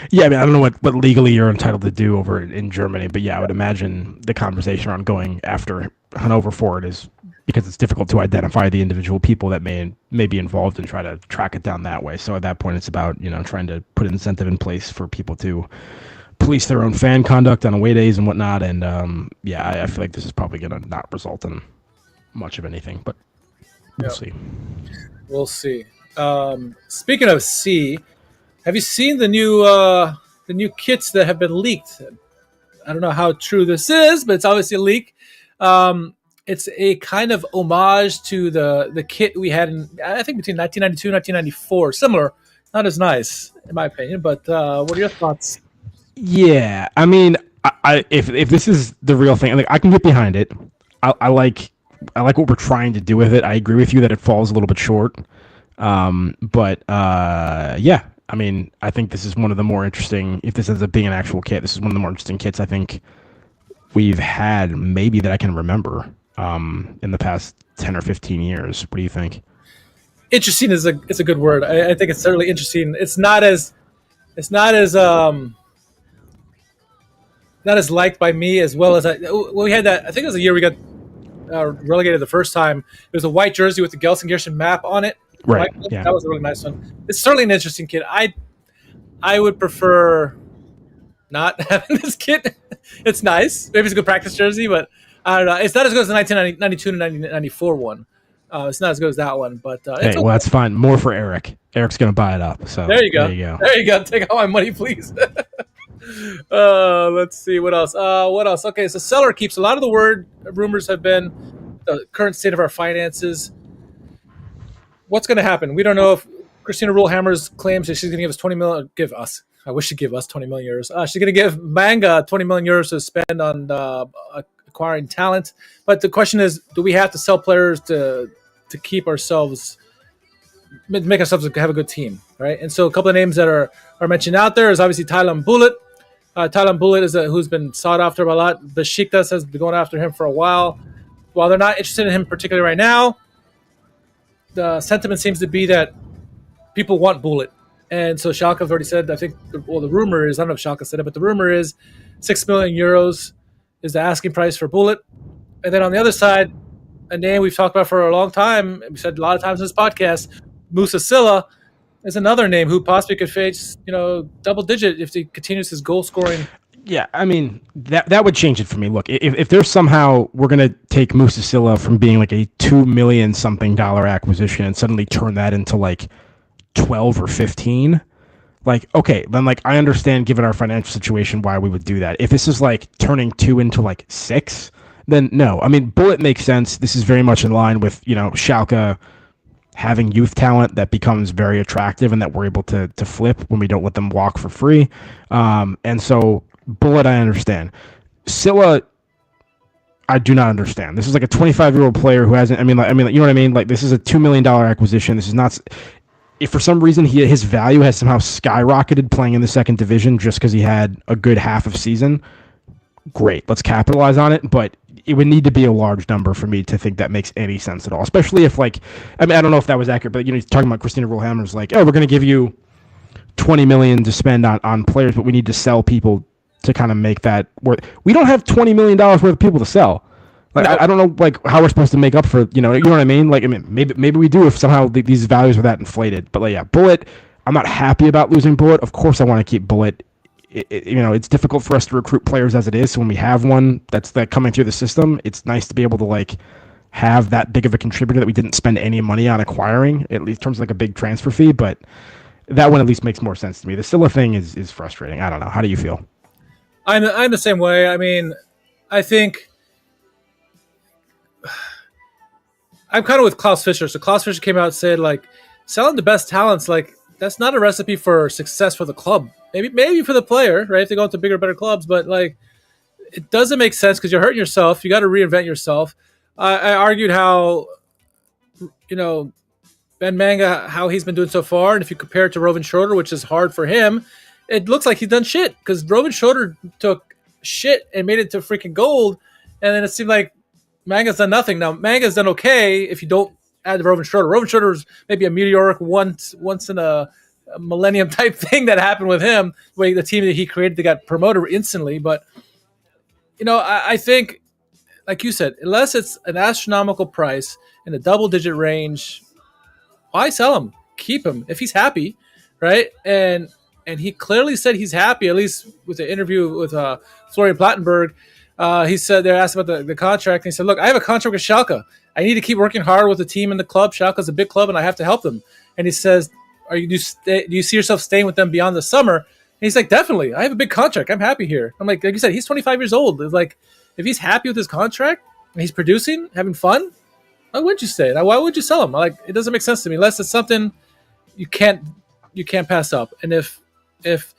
Yeah, I mean, I don't know what legally you're entitled to do over in Germany, but yeah, I would imagine the conversation around going after Hanover for it is because it's difficult to identify the individual people that may be involved and try to track it down that way. So at that point, it's about trying to put an incentive in place for people to police their own fan conduct on away days and whatnot. And I feel like this is probably going to not result in much of anything, but we'll see. We'll see. Speaking of C. Have you seen the new kits that have been leaked? I don't know how true this is, but it's obviously a leak. It's a kind of homage to the kit we had in, I think, between 1992 and 1994. Similar, not as nice, in my opinion. But what are your thoughts? Yeah, I mean, if this is the real thing, I can get behind it. I like what we're trying to do with it. I agree with you that it falls a little bit short. But yeah. I mean, I think this is one of the more interesting, if this ends up being an actual kit, this is one of the more interesting kits I think we've had maybe that I can remember in the past 10 or 15 years. What do you think? interesting is a good word. I think it's certainly interesting. It's not as liked by me as well as we had that. I think it was the year we got relegated the first time. It was a white jersey with the Gelsenkirchen map on it. Right. Michael, Yeah. that was a really nice one. It's certainly an interesting kid. I would prefer not having this kid. It's nice. Maybe it's a good practice jersey, but I don't know. It's not as good as the 1992 to 1994 one. It's not as good as that one, but Hey, it's well, okay. that's fine. More for Eric. Eric's gonna buy it up. So There you go. There you go. There you go. Take all my money, please. Let's see what else. What else? Okay, so seller keeps. A lot of the rumors have been the current state of our finances. What's going to happen? We don't know if Christina Rulehammers claims that she's going to give us 20 million. Give us. I wish she'd give us 20 million euros. She's going to give Manga 20 million euros to spend on acquiring talent. But the question is, do we have to sell players to keep ourselves, make ourselves have a good team, right? And so a couple of names that are mentioned out there is obviously Thailand Bullet. Thailand Bullet is who's been sought after a lot. Besiktas has been going after him for a while. While they're not interested in him particularly right now, the sentiment seems to be that people want Bullet. And so Schalke have already said, I think, the rumor is, I don't know if Schalke said it, but the rumor is 6 million euros is the asking price for Bullet. And then on the other side, a name we've talked about for a long time, and we said a lot of times in this podcast, Musa Silla is another name who possibly could face, double digit if he continues his goal scoring. Yeah, I mean that would change it for me. Look, if there's somehow we're gonna take Musa Silla from being like a $2 million something acquisition and suddenly turn that into like 12 or 15, like, okay, then like I understand given our financial situation why we would do that. If this is like turning 2 into like 6, then no. I mean, Bullet makes sense. This is very much in line with Schalke having youth talent that becomes very attractive and that we're able to flip when we don't let them walk for free. And so Bullet, I understand. Silla, I do not understand. This is like a 25-year-old player who hasn't. I mean, you know what I mean? Like, this is a $2 million acquisition. This is not. If for some reason his value has somehow skyrocketed playing in the second division just because he had a good half of season, great. Let's capitalize on it. But it would need to be a large number for me to think that makes any sense at all. Especially if, like, I mean, I don't know if that was accurate, but he's talking about Christina Rulehammers, like, oh, we're going to give you 20 million to spend on players, but we need to sell people to kind of make that worth. We don't have $20 million worth of people to sell. Like, I don't know, like, how we're supposed to make up for, you know what I mean? Like, I mean, maybe we do if somehow these values are that inflated. But like, yeah, Bullet, I'm not happy about losing Bullet. Of course, I want to keep Bullet. It's difficult for us to recruit players as it is. So when we have one that's coming through the system, it's nice to be able to like have that big of a contributor that we didn't spend any money on acquiring, at least in terms of like a big transfer fee. But that one at least makes more sense to me. The Silla thing is frustrating. I don't know. How do you feel? I'm the same way. I mean, I think I'm kind of with Klaus Fischer. So Klaus Fischer came out and said, like, selling the best talents, like, that's not a recipe for success for the club. Maybe for the player, right? If they go into bigger, better clubs, but like, it doesn't make sense because you're hurting yourself. You got to reinvent yourself. I argued how, Ben Manga, how he's been doing so far, and if you compare it to Rovin Schroeder, which is hard for him, it looks like he's done shit because Rovin Schroeder took shit and made it to freaking gold, and then it seemed like Manga's done nothing. Now Manga's done okay if you don't add Rovin Schroeder. Rovin Schroeder's maybe a meteoric once in a millennium type thing that happened with him. The team that he created, they got promoted instantly. But I think, like you said, unless it's an astronomical price in the double-digit range, why sell him? Keep him if he's happy, right? And he clearly said he's happy, at least with the interview with Florian Plattenberg. He said, they're asked about the contract, and he said, look, I have a contract with Schalke. I need to keep working hard with the team and the club. Schalke's a big club, and I have to help them. And he says, do you see yourself staying with them beyond the summer? And he's like, definitely. I have a big contract. I'm happy here. I'm like you said, he's 25 years old. It's like, if he's happy with his contract and he's producing, having fun, why wouldn't you stay? Why would you sell him? Like, it doesn't make sense to me unless it's something you can't pass up. And if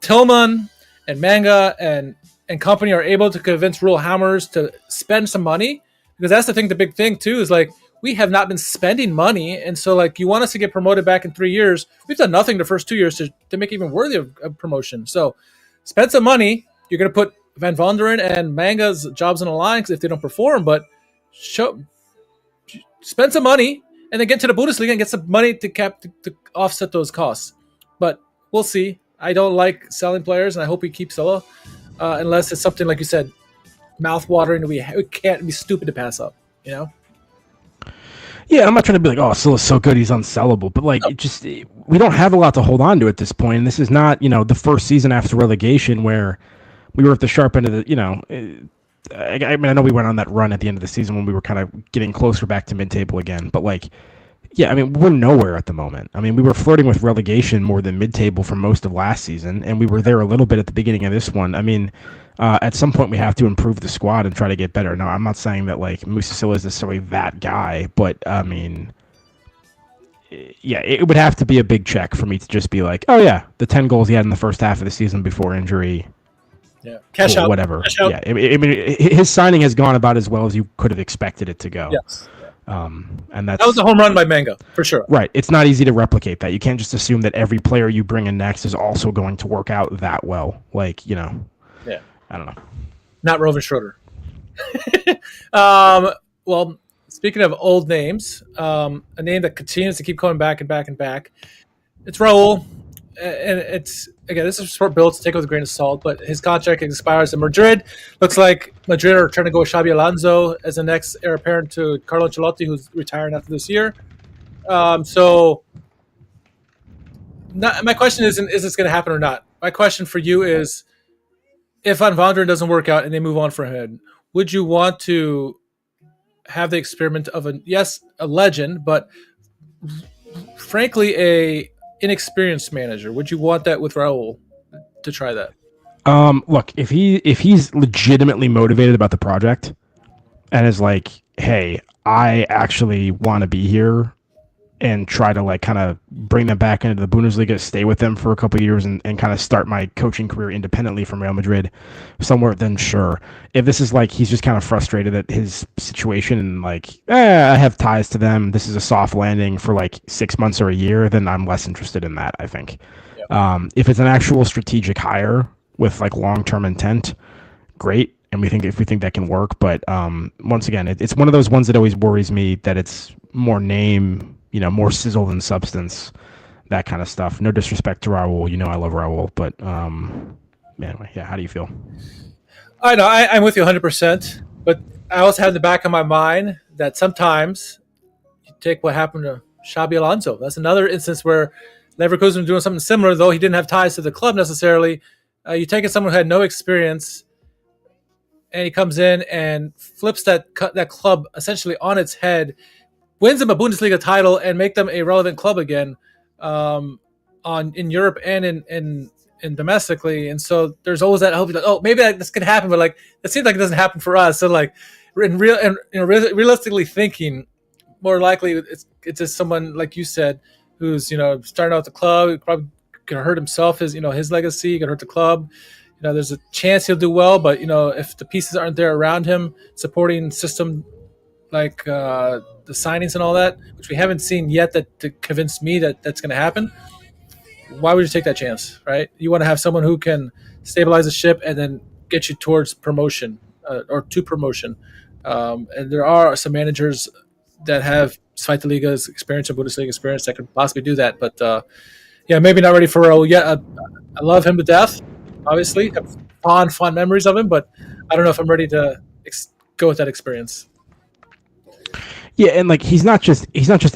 Tillman and Manga and company are able to convince Rulehammers to spend some money, because that's the big thing too, is like, we have not been spending money. And so like, you want us to get promoted back in 3 years. We've done nothing the first 2 years to make it even worthy of promotion. So spend some money. You're going to put Van Vonderen and Manga's jobs on the line because if they don't perform, but spend some money and then get to the Bundesliga and get some money to offset those costs. But we'll see. I don't like selling players, and I hope we keep Silla, unless it's something like you said, mouth-watering. We can't be stupid to pass up. You know. Yeah, I'm not trying to be like, oh, Silla's so good, he's unsellable. But like, we don't have a lot to hold on to at this point. And this is not, the first season after relegation where we were at the sharp end of the, I know we went on that run at the end of the season when we were kind of getting closer back to mid-table again. But like, yeah, I mean, we're nowhere at the moment. I mean, we were flirting with relegation more than mid-table for most of last season, and we were there a little bit at the beginning of this one. I mean, at some point we have to improve the squad and try to get better. Now, I'm not saying that like Musa Silla is necessarily that guy, but I mean, yeah, it would have to be a big check for me to just be like, oh yeah, the 10 goals he had in the first half of the season before injury. Yeah, cash out, whatever. Cash out. Yeah, I mean, his signing has gone about as well as you could have expected it to go. Yes. And that was a home run by Manga, for sure. Right. It's not easy to replicate that. You can't just assume that every player you bring in next is also going to work out that well. Like, Yeah. I don't know. Not Rovan Schroeder. Well, speaking of old names, a name that continues to keep coming back and back and back, it's Raul. And it's, again, this is a sport built to take with a grain of salt, but his contract expires in Madrid. Looks like Madrid are trying to go with Xabi Alonso as the next heir apparent to Carlo Ancelotti, who's retiring after this year. My question isn't, is this going to happen or not? My question for you is, if Van Wanderen doesn't work out and they move on for him, would you want to have the experiment of a legend, but frankly, a inexperienced manager? Would you want that with Raul to try that? Look, if he's legitimately motivated about the project and is like, hey, I actually want to be here and try to like kind of bring them back into the Bundesliga, stay with them for a couple of years and kind of start my coaching career independently from Real Madrid somewhere, then sure. If this is like he's just kind of frustrated at his situation and like, I have ties to them, this is a soft landing for like 6 months or a year, then I'm less interested in that, I think. Yep. If it's an actual strategic hire with like long-term intent, great. And we think that can work. But once again, it's one of those ones that always worries me that it's more name, more sizzle than substance, that kind of stuff. No disrespect to Raul. I love Raul. But anyway, yeah, how do you feel? I know, I'm with you 100%. But I also have in the back of my mind that sometimes you take what happened to Xabi Alonso. That's another instance where Leverkusen was doing something similar, though he didn't have ties to the club necessarily. You take someone who had no experience, and he comes in and flips that club essentially on its head, wins them a Bundesliga title, and make them a relevant club again in Europe and in domestically. And so there's always that hope, like, oh, maybe this could happen, but like it seems like it doesn't happen for us. So like realistically thinking, more likely it's just someone like you said who's starting out the club, probably could hurt himself, his legacy, could hurt the club. There's a chance he'll do well, but if the pieces aren't there around him, supporting system like the signings and all that, which we haven't seen yet, that to convince me that that's going to happen, why would you take that chance, right? You want to have someone who can stabilize the ship and then get you towards promotion or to promotion. And there are some managers that have Zweite Liga's experience or Bundesliga experience that could possibly do that, but maybe not ready for Raul yet. I love him to death. Obviously, have fond memories of him, but I don't know if I'm ready to go with that experience. Yeah, and like he's not just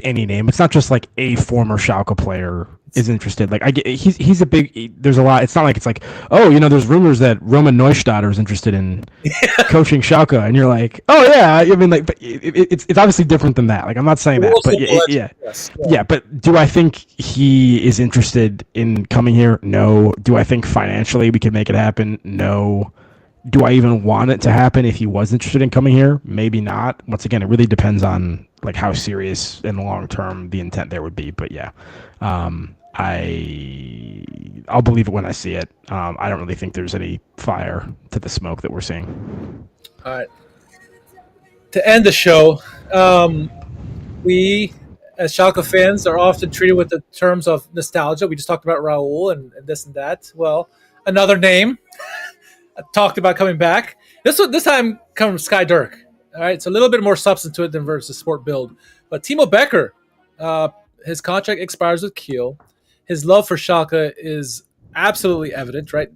any name. It's not just like a former Schalke player is interested. Like he's a big. There's a lot. It's not like it's like, oh, there's rumors that Roman Neustadt is interested in coaching Schalke, and you're like, oh yeah. I mean, like, but it's obviously different than that. Like I'm not saying that, but yeah. But do I think he is interested in coming here? No. Do I think financially we can make it happen? No. Do I even want it to happen if he was interested in coming here? Maybe not. Once again, it really depends on like how serious in the long term the intent there would be. But yeah, I'll believe it when I see it. I don't really think there's any fire to the smoke that we're seeing. All right. To end the show, we as Schalke fans are often treated with the terms of nostalgia. We just talked about Raul and this and that. Well, another name talked about coming back. This time comes from Sky Dirk. All right, it's a little bit more substance to it than versus Sport Build. But Timo Becker His contract expires with Kiel. His love for Schalke is absolutely evident, right?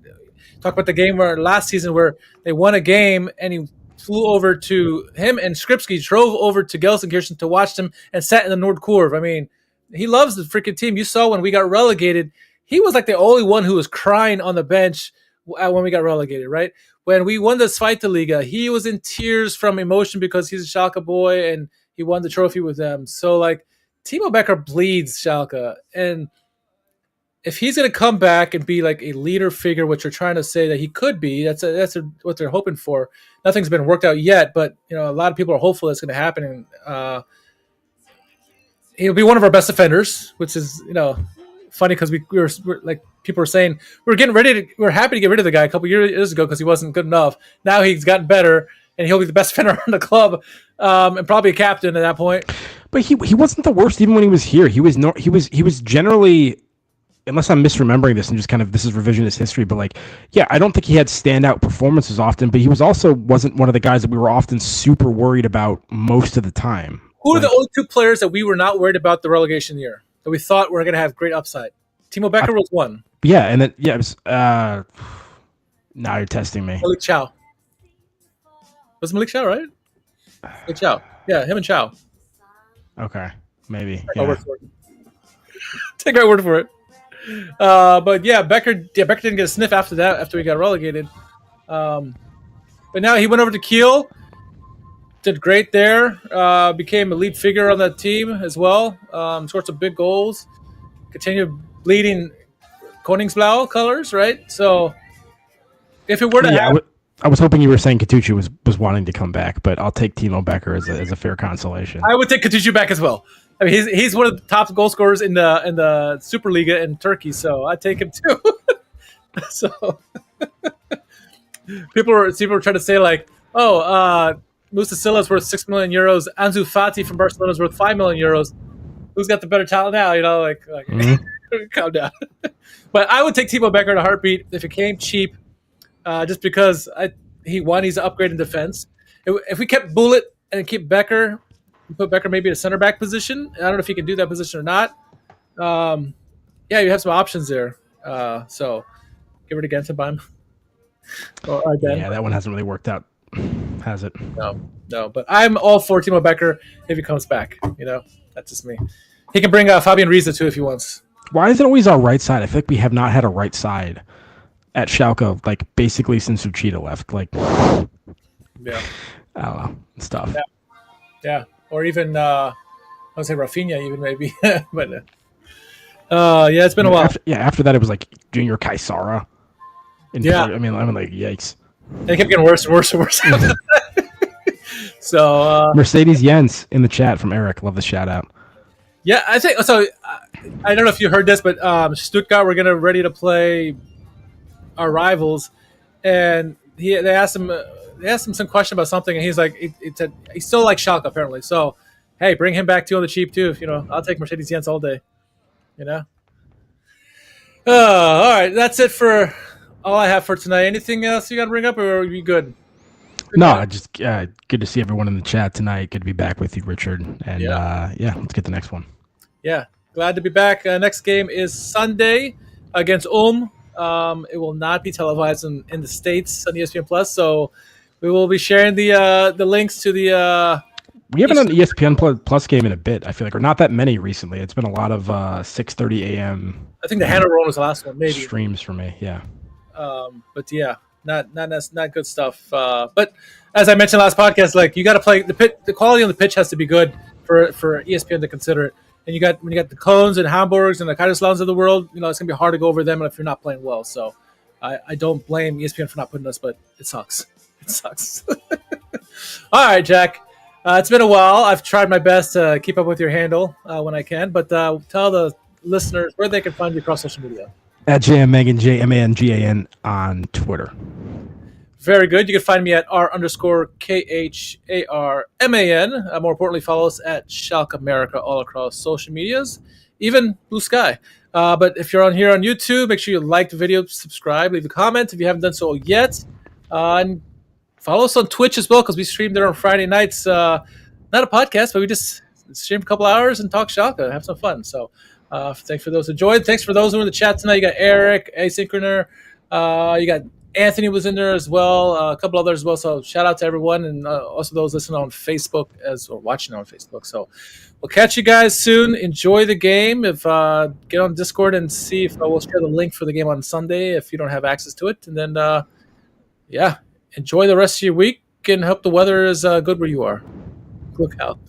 Talk about the game where last season where they won a game and he flew over to him and Skripski drove over to Gelsenkirchen to watch them and sat in the Nordkurve. I mean, he loves the freaking team. You saw when we got relegated, he was like the only one who was crying on the bench when we got relegated, right? When we won the Zweite Liga, he was in tears from emotion because he's a Schalke boy and he won the trophy with them. So, like, Timo Becker bleeds Schalke. And if he's going to come back and be like a leader figure, which you're trying to say that he could be, that's what they're hoping for. Nothing's been worked out yet, but you know a lot of people are hopeful that's going to happen. And he'll be one of our best defenders, which is funny because we're like people are saying we're happy to get rid of the guy a couple years ago because he wasn't good enough. Now he's gotten better and he'll be the best defender in the club and probably a captain at that point. But he wasn't the worst even when he was here. He was generally. Unless I'm misremembering this and just kind of this is revisionist history, but like, yeah, I don't think he had standout performances often, but he wasn't one of the guys that we were often super worried about most of the time. Who are the only two players that we were not worried about the relegation year that we thought were going to have great upside? Timo Becker was one. Yeah, and then it was. Now you're testing me. Malik Chow. Was Malik Chow right? Malik Chow. Yeah, him and Chow. Okay, maybe. Take my word for it. Take my word for it. But yeah, Becker didn't get a sniff after that, after we got relegated. But now he went over to Kiel, did great there, became a lead figure on that team as well, scored some big goals, continued bleeding Koningsblau colors, right? So if it were to happen, I was hoping you were saying Katuchu was wanting to come back, but I'll take Timo Becker as a fair consolation. I would take Katuchu back as well. I mean, he's one of the top goal scorers in the Superliga in Turkey, so I take him too. So people were trying to say like, Musa Silla's worth 6 million euros. Ansu Fati from Barcelona is worth 5 million euros. Who's got the better talent now? Calm down. But I would take Timo Becker in a heartbeat if it came cheap, just because he's an upgrade in defense. If we kept Bullet and keep Becker. Put Becker maybe at a center back position. I don't know if he can do that position or not. You have some options there. So give it again to Bime. Yeah, that one hasn't really worked out, has it? No. But I'm all for Timo Becker if he comes back. That's just me. He can bring Fabian Riese too if he wants. Why is it always our right side? I feel like we have not had a right side at Schalke, like basically since Uchida left. Like, yeah, I don't know, stuff. Yeah. Or even, I would say Rafinha, even maybe. But it's been a while. After that, it was like Junior Kaisara. I mean, like, yikes. It kept getting worse and worse and worse. So Mercedes Jens in the chat from Eric. Love the shout out. Yeah, I think so. I don't know if you heard this, but Stuttgart were ready to play our rivals, and they asked him. They asked him some question about something, and he's like, he still likes Schalke apparently. So, hey, bring him back too on the cheap too. I'll take Mercedes Jens all day. All right, that's it for all I have for tonight. Anything else you got to bring up, or are you good? No, just good to see everyone in the chat tonight. Good to be back with you, Richard. And let's get the next one. Yeah, glad to be back. Next game is Sunday against Ulm. It will not be televised in the States on ESPN Plus, so. We will be sharing the links to the. We haven't done an ESPN Plus game in a bit. I feel like, or not that many recently. It's been a lot of 6:30 a.m. I think the Hanover one was the last one, maybe streams for me. Yeah. But yeah, not good stuff. But as I mentioned last podcast, like you got to play the quality on the pitch has to be good for ESPN to consider it. And when you got the Cones and Hamburgs and the Kaiserslautern of the world, it's gonna be hard to go over them if you're not playing well. So I don't blame ESPN for not putting us, but it sucks. It sucks. All right, Jack. It's been a while. I've tried my best to keep up with your handle when I can, but tell the listeners where they can find you across social media. At JMMangan, JManGAN on Twitter. Very good. You can find me at R_KHARMAN. More importantly, follow us at Schalke America all across social medias, even Blue Sky. But if you're on here on YouTube, make sure you like the video, subscribe, leave a comment if you haven't done so yet. And follow us on Twitch as well because we stream there on Friday nights. Not a podcast, but we just stream a couple hours and talk Schalke, have some fun. So thanks for those who joined. Thanks for those who were in the chat tonight. You got Eric, Asynchroner, you got Anthony was in there as well, a couple others as well. So shout out to everyone, and also those listening on Facebook or watching on Facebook. So we'll catch you guys soon. Enjoy the game. If get on Discord and see if we'll share the link for the game on Sunday if you don't have access to it. And then enjoy the rest of your week and hope the weather is good where you are. Look out.